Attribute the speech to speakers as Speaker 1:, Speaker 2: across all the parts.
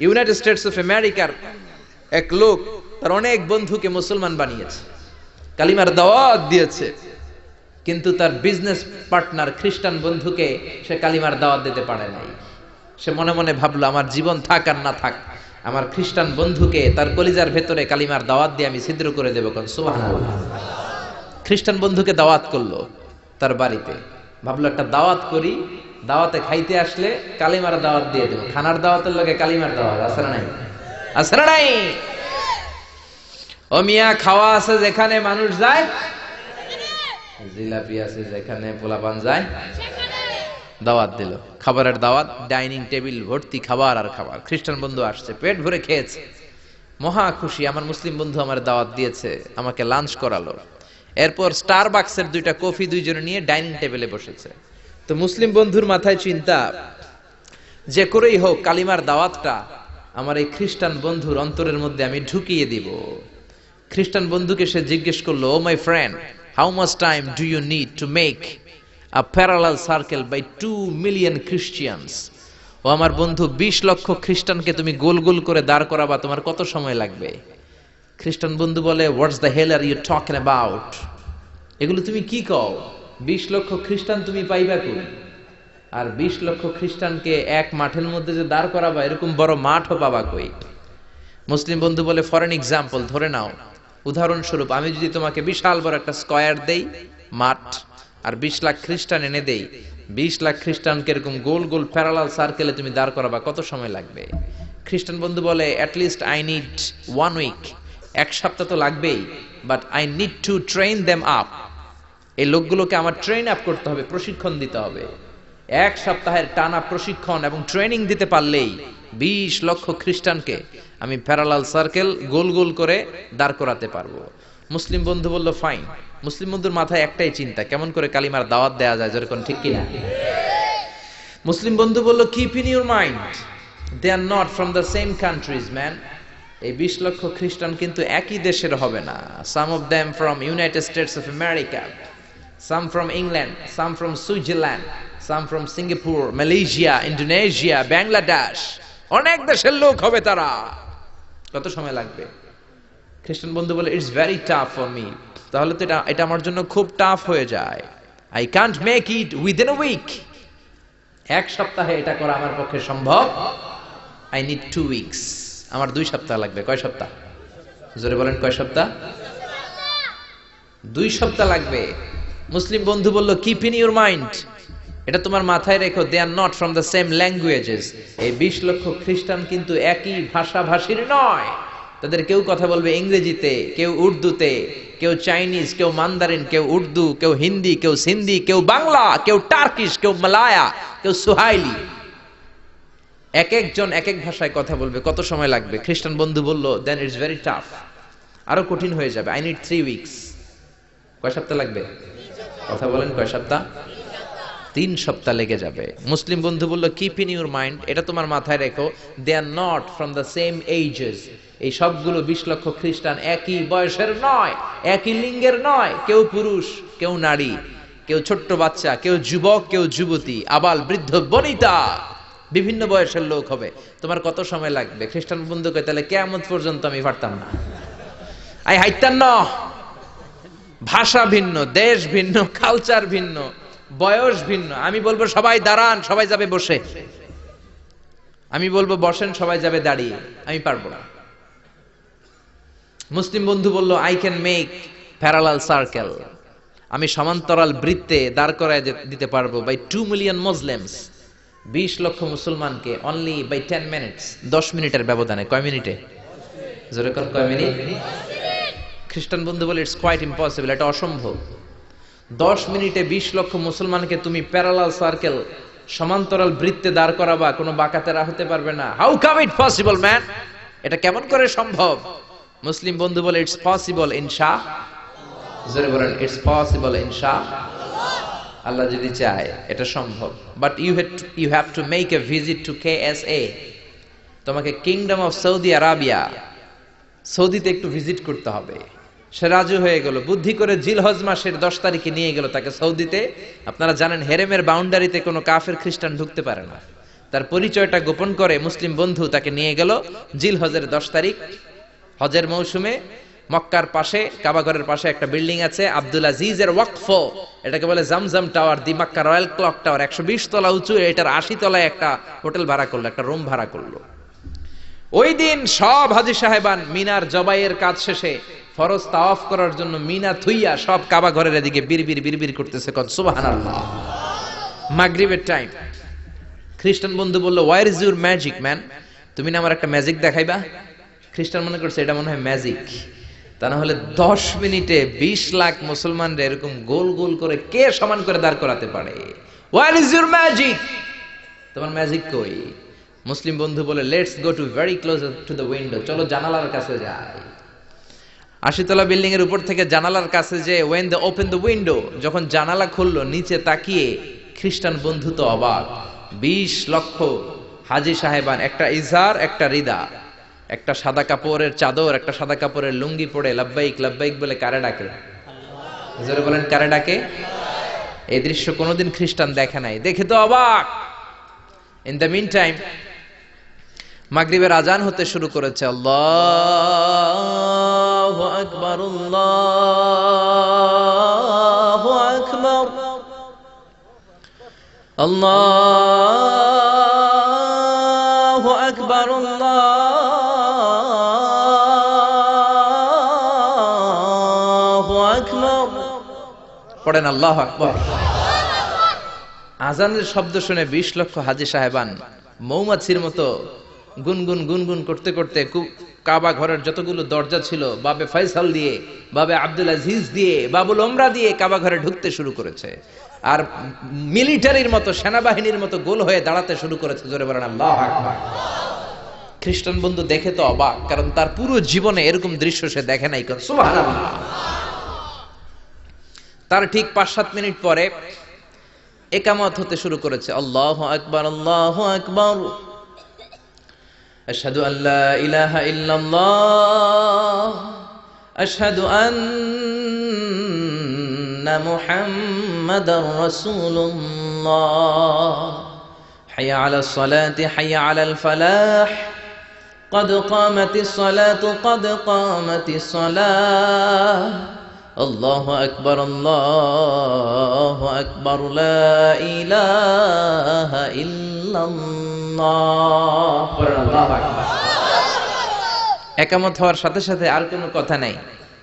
Speaker 1: United States of আমেরিকার এক লোক তার অনেক বন্ধুকে মুসলমান বানিয়েছে, কালিমার দাওয়াত দিয়েছে, কিন্তু তার বিজনেস পার্টনার খ্রিস্টান বন্ধুকে সে কালিমার দাওয়াত দিতে পারে নাই। সে মনে মনে ভাবলো, আমার জীবন থাক আর না থাক, আমার খ্রিস্টান বন্ধুকে তার কলিজার ভেতরে কালিমার দাওয়াত দিয়ে আমি ছিদ্র করে দেবো। কোন সুবহানাল্লাহ। খ্রিস্টান বন্ধুকে দাওয়াত করলো তার বাড়িতে, ভাবলো একটা দাওয়াত করি, দাওয়াতে খাইতে আসলে কালিমার দাওয়াত দিয়ে দেবো। খানার দাওয়াতের লগে কালিমার দাওয়াত আছে না নাই? আছে না নাই? ও মিয়া, খাওয়া আছে যেখানে মানুষ যায়, জিলাপি আছে যেখানে পোলাপান যায়, দাওয়াত দিল, খাবারের দাওয়াত, ডাইনিং টেবিল ভর্তি খাবার আর খাবার। খ্রিস্টান বন্ধু আসছে, পেট ভরে খেয়েছে, মহা খুশি, আমার মুসলিম বন্ধু আমার দাওয়াত দিয়েছে, আমাকে লাঞ্চ করালো। এরপর স্টারবাক্সের 2টা কফি দুইজনে নিয়ে ডাইনিং টেবিলে বসেছে। তো মুসলিম বন্ধুর মাথায় চিন্তা, যে করেই হোক কালিমার দাওয়াতটা আমার এই খ্রিস্টান বন্ধুর অন্তরের মধ্যে আমি ঢুকিয়ে দিব। খ্রিস্টান বন্ধুকে সে জিজ্ঞেস করলো, oh my friend, how much time do you need to make a parallel circle by 2 million Christians? ও আমার বন্ধু, 20 লক্ষ খ্রিস্টানকে তুমি গোল গোল করে দাঁড় করাবা, তোমার কত সময় লাগবে? খ্রিস্টান বন্ধু বলে, what's the hell are you talking about? এগুলো তুমি কি কও? 20 লক্ষ খ্রিস্টান তুমি পাইবা কই? আর 20 লক্ষ খ্রিস্টানকে এক মাঠের মধ্যে যে দাঁড় করাবা, এরকম বড় মাঠও পাবা কই? মুসলিম বন্ধু বলে, ফর এন এক্সাম্পল, ধরে নাও, উদাহরণস্বরূপ আমি যদি তোমাকে বিশাল বড় একটা স্কয়ার দেই, মাঠ, আর 20 লাখ খ্রিস্টান এনে দেই, 20 লাখ খ্রিস্টানকে এরকম গোল গোল প্যারালাল সার্কেলে তুমি দাঁড় করাবা, কত সময় লাগবে? খ্রিস্টান বন্ধু বলে, অ্যাটলিস্ট আই নিড 1 উইক, 1 সপ্তাহ তো লাগবেই, but I need to train them up. এই লোকগুলোকে আমার ট্রেন আপ করতে হবে, প্রশিক্ষণ দিতে হবে। 1 সপ্তাহের টানা প্রশিক্ষণ এবং ট্রেনিং দিতে পারলেই 20 লক্ষ খ্রিস্টানকে আমি প্যারালাল সার্কেল গোল গোল করে দাঁড় করাতে পারবো। মুসলিম বন্ধু বলল, ফাইন। মুসলিম বন্ধুর মাথায় একটাই চিন্তা, কেমন করে কালিমার দাওয়াত দেয়া যায়, যেরকম, ঠিক কিনা? মুসলিম বন্ধু বলল, keep in your mind, they are not from the same countries man. এই 20 লক্ষ খ্রিস্টান কিন্তু একই দেশের হবে না। Some of them from United States of America, some from England, some from Switzerland, some from Singapore, Malaysia, Indonesia, Bangladesh, অনেক দেশের লোক হবে তারা। কত সময় লাগবে? খ্রিস্টান বন্ধু বলে, it's very tough for me. তাহলে তো এটা আমার জন্য খুব টাফ হয়ে যায়। I can't make it within a week. 1 সপ্তাহে এটা করা আমার পক্ষে সম্ভব। I need 2 weeks. আমার 2 সপ্তাহ লাগবে। কয় সপ্তাহ? জোরে বলেন, কয় সপ্তাহ? 2 সপ্তাহ লাগবে। মুসলিম বন্ধু বলল, কিপ ইন ইউর মাইন্ড, এটা তোমার মাথায় রেখো, they are not from the same languages. এই 20 লক্ষ খ্রিস্টান কিন্তু একই ভাষাভাষীর নয়। তাদের কেউ কথা বলবে ইংরেজিতে, কেউ উর্দুতে, কেউ চাইনিজ, কেউ মান্দারিন, কেউ উর্দু, কেউ হিন্দি, কেউ সিন্ধি, কেউ বাংলা, কেউ টার্কিশ, কেউ মালায়া, কেউ সুহাইলি। এক একজন এক এক ভাষায় কথা বলবে, কত সময় লাগবে? খ্রিস্টান বন্ধু বলল, দেন ইটস ভেরি টাফ, আরো কঠিন হয়ে যাবে। I need 3 weeks. কয় সপ্তাহ লাগবে? কথা বলেন, কয় সপ্তাহ? 3 সপ্তাহ লেগে যাবে। মুসলিম বন্ধু বলল, কিপ ইন ইউর মাইন্ড, এটা তোমার মাথায় রেখো, they are not from the same ages. এই সবগুলো 20 লক্ষ খ্রিস্টান একই বয়সের নয়, একই লিঙ্গের নয়। কেউ পুরুষ, কেউ নারী, কেউ ছোট্ট বাচ্চা, কেউ যুবক, কেউ যুবতী, আবাল বৃদ্ধ বনিতা, বিভিন্ন বয়সের লোক হবে। তোমার কত সময় লাগবে? খ্রিস্টান বন্ধু কয়, তাহলে কিয়ামত পর্যন্ত আমি পারতাম না। আই হাইতাম না। ভাষা ভিন্ন, দেশ ভিন্ন, কালচার ভিন্ন, বয়স ভিন্ন। আমি বলবো সবাই দাঁড়ান, সবাই যাবে বসে। আমি বলবো বসেন, সবাই যাবে দাঁড়িয়ে। আমি পারবো না। মুসলিম বন্ধু বলল, I can make parallel circle, আমি সমান্তরাল বৃত্তে দাঁড় করায় দিতে পারবো বাই 2 মিলিয়ন মুসলিমস, 20 লক্ষ মুসলমানকে, অনলি বাই 10 মিনিটস, 10 মিনিটের ব্যবধানে। কয় মিনিটে? জোরে কোন, কয় মিনিট? খ্রিস্টান বন্ধু বলে, ইটস কোয়াইট ইম্পসিবল, এটা অসম্ভব। 10 মিনিটে 20 লক্ষ মুসলমানকে তুমি প্যারালাল সার্কেল, সমান্তরাল বৃত্তে দাঁড় করাবা, কোনো বাঁকাতেরা হতে পারবে না। How come it possible man? এটা কেমন করে সম্ভব? মুসলিম বন্ধু বলে, ইটস পসিবল ইনশা। জোরে বলেন, ইটস পসিবল ইনশা। আল্লাহ যদি চায় এটা সম্ভব। But you have to make a visit to KSA। তোমাকে কিংডম অফ সৌদি আরাবিয়া, সৌদিতে একটু ভিজিট করতে হবে। সে রাজু হয়ে গেল, বুদ্ধি করে জিলহজ মাসের 10 তারিখে নিয়ে গেল তাকে সৌদিতে। আপনারা জানেন, হেরেমের বাউন্ডারিতে কোনো কাফের খ্রিস্টান ঢুকতে পারে না। তার পরিচয়টা গোপন করে মুসলিম বন্ধু তাকে নিয়ে গেল জিলহজের 10 তারিখ হজের মৌসুমে মক্কার পাশে কাবাঘরের পাশে একটা বিল্ডিং আছে আব্দুল আজিজের ওয়াকফ, এটাকে বলে জামজাম টাওয়ার, দি মক্কা রয়্যাল ক্লক টাওয়ার, 120 তলা উঁচু, এটার 80 তলায় একটা হোটেল ভাড়া করলো, একটা রুম ভাড়া করলো। ওই দিন সব হাজী সাহেবান মিনার জবাইয়ের কাজ শেষে ফরজ তাওয়াফ করার জন্য মিনা থুইয়া সব কাবাঘরের এদিকে বিড়বিড় করতেছে, কোন সুবহানাল্লাহ। মাগরিবের টাইম। খ্রিস্টান বন্ধু বলল, where is your magic man? তুমি না আমার একটা ম্যাজিক দেখাইবা? খ্রিস্টান মনে করছে এটা মনে হয় ম্যাজিক, তা না হলে 10 মিনিটে 20 লাখ মুসলমানরা এরকম গোল গোল করে কে সমান করে দাঁড় করাতে পারে? Where is your magic? তোমার ম্যাজিক কই? মুসলিম বন্ধু বলে, let's go to very close to the window, চলো জানালার কাছে যাই। 80 তলা বিল্ডিং এর উপর থেকে জানালার কাছে যে when they open the window, যখন জানালা খুললো নিচে তাকিয়ে খ্রিস্টান বন্ধু তো অবাক। 20 লক্ষ হাজী সাহেবান, একটা ইজার একটা রিদা, একটা সাদা কাপড়ের চাদর একটা সাদা কাপড়ের লুঙ্গি পরে লাব্বাইক লাব্বাইক বলে কারে ডাকে? জোরে বলেন, কারে ডাকে? এই দৃশ্য কোনোদিন খ্রিস্টান দেখে নাই, দেখে তো অবাক। ইন দ্য মিন টাইম মাগরিবের আজান হতে শুরু করেছে। আল্লাহু আকবার, আল্লাহু আকবার, আল্লাহু আকবার, আল্লাহু আকবার। পড়েন আল্লাহু আকবার। আজানের শব্দ শুনে 20 লক্ষ হাজী সাহেবান মৌমাছির মতো গুনগুন গুনগুন করতে করতে কাবা ঘরের যতগুলো দরজা ছিল বাবে ফয়সাল দিয়ে, বাবে আব্দুল আজিজ দিয়ে, বাবুল ওমরা দিয়ে কাবা ঘরে ঢুকতে শুরু করেছে, আর মিলিটারির মতো সেনাবাহিনীর মতো গোল হয়ে দাঁড়াতে শুরু করেছে। জোরে বলেন আল্লাহু আকবার। খ্রিস্টান বন্ধু দেখে তো অবাক, কারণ তার পুরো জীবনে এরকম দৃশ্য সে দেখে নাই। সুবহানাল্লাহ। তার ঠিক 5-7 মিনিট পরে ইকামত হতে শুরু করেছে। আল্লাহু আকবার, আল্লাহু আকবার, আশহাদু আল্লা ইলাহা ইল্লাল্লাহ, আশহাদু আন্না মুহাম্মাদার রাসূলুল্লাহ, হাইয়া আলাস সালাতি হাইয়া আলাল ফালাহ, قد قامت الصلاة قد قامت الصلاة, الله أكبر الله أكبر لا إله إلا الله. একামত হওয়ার সাথে সাথে আর কোনো কথা নাই।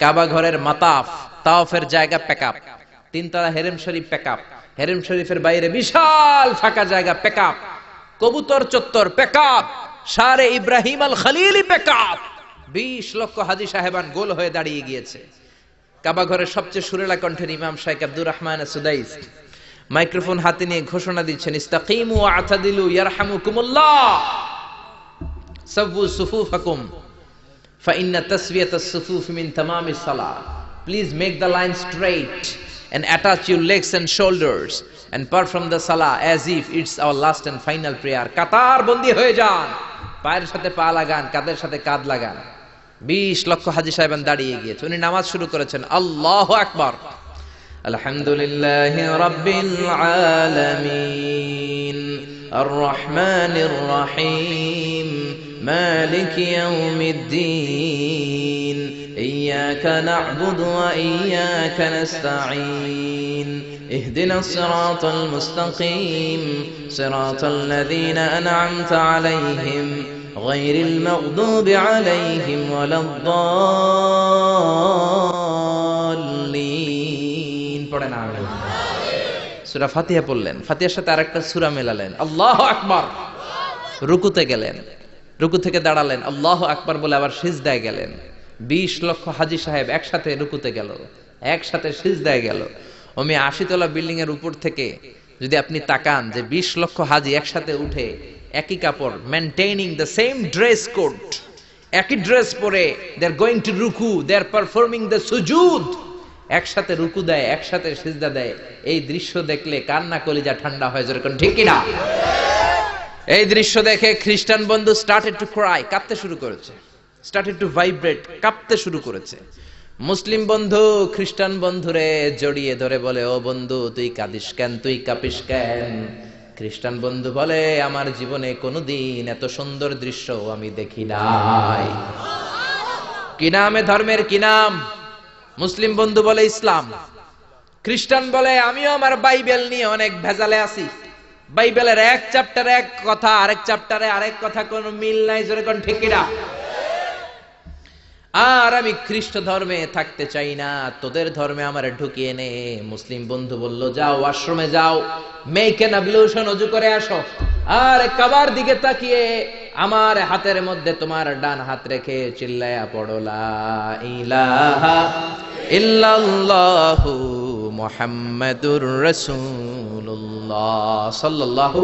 Speaker 1: কাবা ঘরের মাতাফ তাওয়াফের জায়গা প্যাকআপ, 3 তলা হেরেম শরীফ প্যাকআপ, হেরেম শরীফের বাইরে বিশাল ফাঁকা জায়গা প্যাকআপ, কবুতর চত্বর প্যাকআপ, শারে ইব্রাহিম আল খলিলি প্যাকআপ। 20 লক্ষ হাজী সাহেবান গোল হয়ে দাঁড়িয়ে গিয়েছে। কাবা ঘরের সবচেয়ে সুরেলা কণ্ঠের ইমাম শাইখ আব্দুর রহমান সুদাইস মাইক্রোফোন হাতে নিয়ে ঘোষণা দিচ্ছেন, ইস্তাকিমু ওয়া আতাদিলু ইয়ারহামুকুমুল্লাহ, সাওয়ু সুফুফাকুম ফাইন্না তাসওয়িয়াতাস সুফুফ মিন তামামিস সালাহ। Please make the line straight and attach your legs and shoulders and perform the salah as if it's our last and final prayer. কাতার বন্দী হয়ে যান, পায়ের সাথে পা লাগান, কাঁধের সাথে কাঁধ লাগান। 20 লক্ষ হাজী সাহেবান দাঁড়িয়ে গিয়েছে। উনি নামাজ শুরু করেছেন, আল্লাহু আকবার, আলহামদুলিল্লাহি রাব্বিল আলামিন, আর রহমানির রহিম, মালিকি ইয়াউমিদ্দিন, ইয়্যাকা না'বুদু ওয়া ইয়্যাকা নাস্তাঈন, ইহদিনাস সিরাতাল মুস্তাকিম, সিরাতাল লাযীনা আন'আমতা আলাইহিম غير المغضوب عليهم ولا الضالين. পড়েন আমিন। সূরা ফাতিহা পড়লেন, ফাতিহার সাথে আরেকটা সূরা মেলালেন, আল্লাহু আকবার। রুকুতে গেলেন, রুকু থেকে দাঁড়ালেন, আল্লাহু আকবার বলে আবার সিজদায় গেলেন। 20 লক্ষ হাজী সাহেব একসাথে রুকুতে গেল, একসাথে সিজদায় গেল। ওমি 80 তলা বিল্ডিং এর উপর থেকে যদি আপনি তাকান যে 20 লক্ষ হাজী একসাথে উঠে একই কাপড়, maintaining the same dress code, একই ড্রেস পরে দে আর গোইং টু রুকু, দে আর পারফর্মিং দ্য সুজুদ, একসাথে রুকু দেয়, একসাথে সিজদা দেয়। এই দৃশ্য দেখলে কান্না কলিজা ঠান্ডা হয়ে যায়, ঠিক কি না? এই দৃশ্য দেখে খ্রিস্টান বন্ধু স্টার্টেড টু ক্রাই, কাঁদতে শুরু করেছে, স্টার্টেড টু ভাইব্রেট, কাঁপতে শুরু করেছে। মুসলিম বন্ধু খ্রিস্টান বন্ধুরে জড়িয়ে ধরে বলে, ও বন্ধু তুই কাঁদিস কেন, তুই কাঁপিস কেন? খ্রিস্টান বন্ধু বলে আমার জীবনে কোনোদিন এত সুন্দর দৃশ্য আমি দেখি নাই। কি নামে ধর্মের কি নাম? মুসলিম বন্ধু বলে ইসলাম, খ্রিস্টান বলে আমিও আমার বাইবেল নিয়ে অনেক ভেজালে আছি, বাইবেলের এক চ্যাপ্টারে এক কথা, আরেক চ্যাপ্টারে আরেক কথা, কোনো মিল নাই, জোরে কোন ঠিক কিনা? আর আমি খ্রিস্ট ধর্মে থাকতে চাই না, তোদের ধর্মে আমার ঢুকিয়ে নে। মুসলিম বন্ধু বলল যাও ওয়াশরুমে যাও, মেক এন অ্যাবলিউশন, ওযু করে আসো, আর কাবার দিকে তাকিয়ে আমার হাতের মধ্যে তোমার ডান হাত রেখে চিল্লায়া পড়ো লা ইলাহা ইল্লাল্লাহু মুহাম্মাদুর রাসূলুল্লাহ সাল্লাল্লাহু